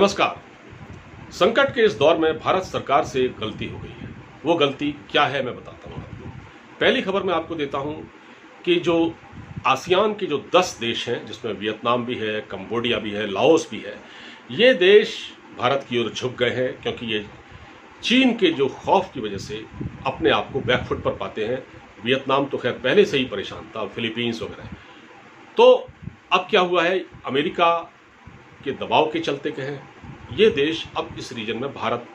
नमस्कार। संकट के इस दौर में भारत सरकार से एक गलती हो गई है। वो गलती क्या है मैं बताता हूँ आपको। पहली खबर मैं आपको देता हूँ कि जो आसियान के जो 10 देश हैं, जिसमें वियतनाम भी है, कंबोडिया भी है, लाओस भी है, ये देश भारत की ओर झुक गए हैं क्योंकि ये चीन के जो खौफ की वजह से अपने आप को बैकफुट पर पाते हैं। वियतनाम तो खैर पहले से ही परेशान था, फिलीपींस वगैरह। तो अब क्या हुआ है, अमेरिका के दबाव के चलते कहें, ये देश अब इस रीजन में भारत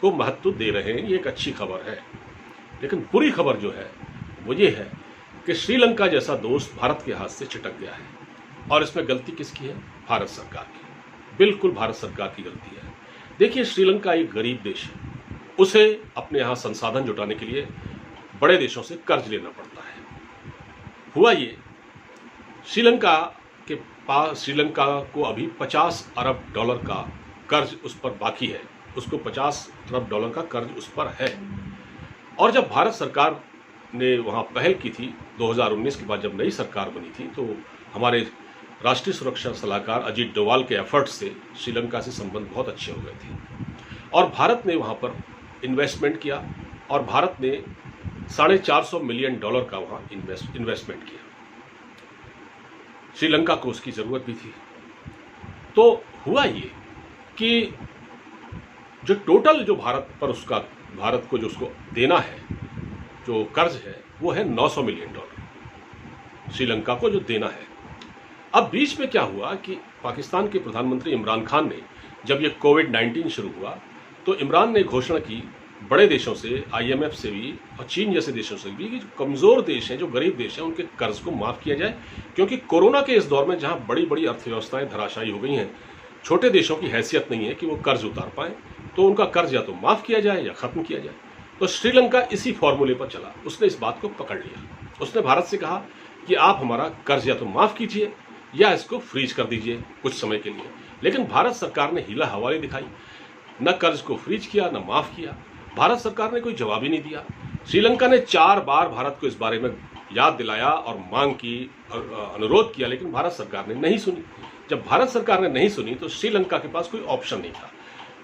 को महत्व दे रहे हैं। ये एक अच्छी खबर है। लेकिन बुरी खबर जो है वो ये है कि श्रीलंका जैसा दोस्त भारत के हाथ से छिटक गया है। और इसमें गलती किसकी है? भारत सरकार की। बिल्कुल भारत सरकार की गलती है। देखिए, श्रीलंका एक गरीब देश है। उसे अपने यहाँ संसाधन जुटाने के लिए बड़े देशों से कर्ज लेना पड़ता है। हुआ ये, श्रीलंका को अभी 50 अरब डॉलर का कर्ज उस पर बाकी है। उसको 50 अरब डॉलर का कर्ज उस पर है। और जब भारत सरकार ने वहाँ पहल की थी 2019 के बाद, जब नई सरकार बनी थी, तो हमारे राष्ट्रीय सुरक्षा सलाहकार अजीत डोवाल के एफर्ट्स से श्रीलंका से संबंध बहुत अच्छे हो गए थे। और भारत ने वहाँ पर इन्वेस्टमेंट किया और भारत ने $450 मिलियन का वहाँ इन्वेस्टमेंट किया। श्रीलंका को उसकी ज़रूरत भी थी। तो हुआ ये कि जो टोटल जो भारत को जो उसको देना है, जो कर्ज है, वो है $900 मिलियन श्रीलंका को जो देना है। अब बीच में क्या हुआ कि पाकिस्तान के प्रधानमंत्री इमरान खान ने, जब ये कोविड-19 शुरू हुआ, तो इमरान ने घोषणा की बड़े देशों से, IMF से भी और चीन जैसे देशों से भी, कि जो कमज़ोर देश हैं, जो गरीब देश हैं, उनके कर्ज को माफ़ किया जाए। क्योंकि कोरोना के इस दौर में जहां बड़ी बड़ी अर्थव्यवस्थाएं धराशायी हो गई हैं, छोटे देशों की हैसियत नहीं है कि वो कर्ज उतार पाएं, तो उनका कर्ज या तो माफ़ किया जाए या ख़त्म किया जाए। तो श्रीलंका इसी फॉर्मूले पर चला। उसने इस बात को पकड़ लिया। उसने भारत से कहा कि आप हमारा कर्ज या तो माफ़ कीजिए या इसको फ्रीज कर दीजिए कुछ समय के लिए। लेकिन भारत सरकार ने हीला हवाली दिखाई, न कर्ज को फ्रीज किया न माफ़ किया। भारत सरकार ने कोई जवाब ही नहीं दिया। श्रीलंका ने 4 बार भारत को इस बारे में याद दिलाया और मांग की, अनुरोध किया, लेकिन भारत सरकार ने नहीं सुनी। जब भारत सरकार ने नहीं सुनी तो श्रीलंका के पास कोई ऑप्शन नहीं था।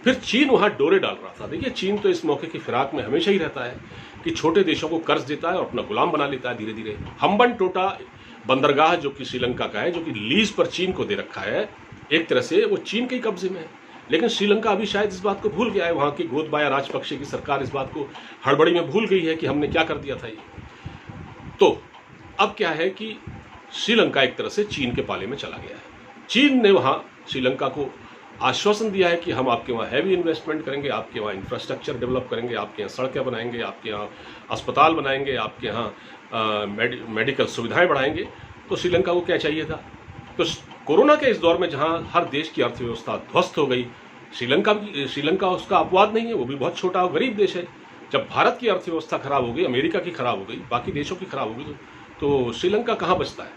फिर चीन वहां डोरे डाल रहा था। देखिए, चीन तो इस मौके की फिराक में हमेशा ही रहता है कि छोटे देशों को कर्ज देता है और अपना गुलाम बना लेता है धीरे धीरे। हम्बनटोटा बंदरगाह जो कि श्रीलंका का है, जो कि लीज पर चीन को दे रखा है, एक तरह से वो चीन के ही कब्जे में है। लेकिन श्रीलंका अभी शायद इस बात को भूल गया है। वहाँ की गोतबाया राजपक्षे की सरकार इस बात को हड़बड़ी में भूल गई है कि हमने क्या कर दिया था ये। तो अब क्या है कि श्रीलंका एक तरह से चीन के पाले में चला गया है। चीन ने वहाँ श्रीलंका को आश्वासन दिया है कि हम आपके वहाँ हैवी इन्वेस्टमेंट करेंगे, आपके वहाँ इंफ्रास्ट्रक्चर डेवलप करेंगे, आपके यहाँ सड़कें बनाएंगे, आपके यहाँ अस्पताल बनाएंगे, आपके यहाँ मेडिकल सुविधाएं बढ़ाएंगे। तो श्रीलंका को क्या चाहिए था? तो कोरोना के इस दौर में जहां हर देश की अर्थव्यवस्था ध्वस्त हो गई, श्रीलंका उसका अपवाद नहीं है। वो भी बहुत छोटा और गरीब देश है। जब भारत की अर्थव्यवस्था खराब हो गई, अमेरिका की खराब हो गई, बाकी देशों की खराब हो गई, तो श्रीलंका कहाँ बचता है?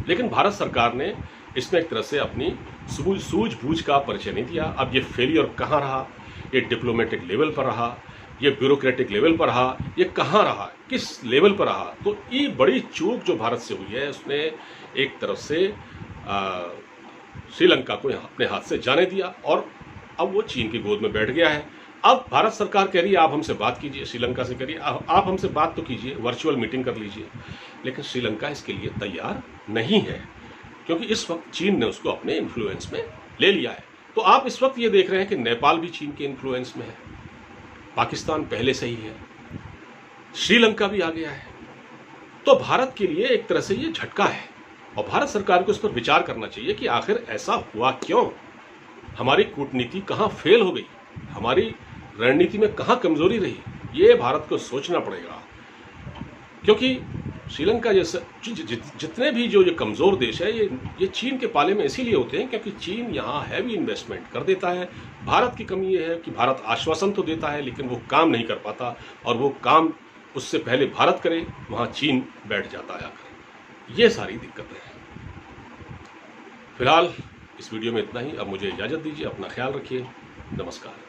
लेकिन भारत सरकार ने इसमें एक तरह से अपनी सूझबूझ का परिचय नहीं दिया। अब ये फेलियर कहाँ रहा? ये डिप्लोमेटिक लेवल पर रहा, ये ब्यूरोक्रेटिक लेवल पर रहा, ये कहाँ रहा, किस लेवल पर रहा? तो ये बड़ी चूक जो भारत से हुई है, उसने एक तरफ से श्रीलंका को अपने हाथ से जाने दिया और अब वो चीन की गोद में बैठ गया है। अब भारत सरकार कह रही है आप हमसे बात कीजिए, श्रीलंका से करिए, आप हमसे बात तो कीजिए, वर्चुअल मीटिंग कर लीजिए। लेकिन श्रीलंका इसके लिए तैयार नहीं है, क्योंकि इस वक्त चीन ने उसको अपने इन्फ्लुएंस में ले लिया है। तो आप इस वक्त ये देख रहे हैं कि नेपाल भी चीन के इन्फ्लुएंस में है, पाकिस्तान पहले से ही है, श्रीलंका भी आ गया है। तो भारत के लिए एक तरह से ये झटका है और भारत सरकार को इस पर विचार करना चाहिए कि आखिर ऐसा हुआ क्यों? हमारी कूटनीति कहाँ फेल हो गई? हमारी रणनीति में कहाँ कमजोरी रही? ये भारत को सोचना पड़ेगा। क्योंकि श्रीलंका जैसे जितने भी जो ये कमजोर देश है, ये चीन के पाले में इसीलिए होते हैं क्योंकि चीन यहाँ हैवी इन्वेस्टमेंट कर देता है। भारत की कमी ये है कि भारत आश्वासन तो देता है लेकिन वो काम नहीं कर पाता, और वो काम उससे पहले भारत करे, वहाँ चीन बैठ जाता है आकर। ये सारी दिक्कतें हैं। फिलहाल इस वीडियो में इतना ही। अब मुझे इजाज़त दीजिए। अपना ख्याल रखिए। नमस्कार।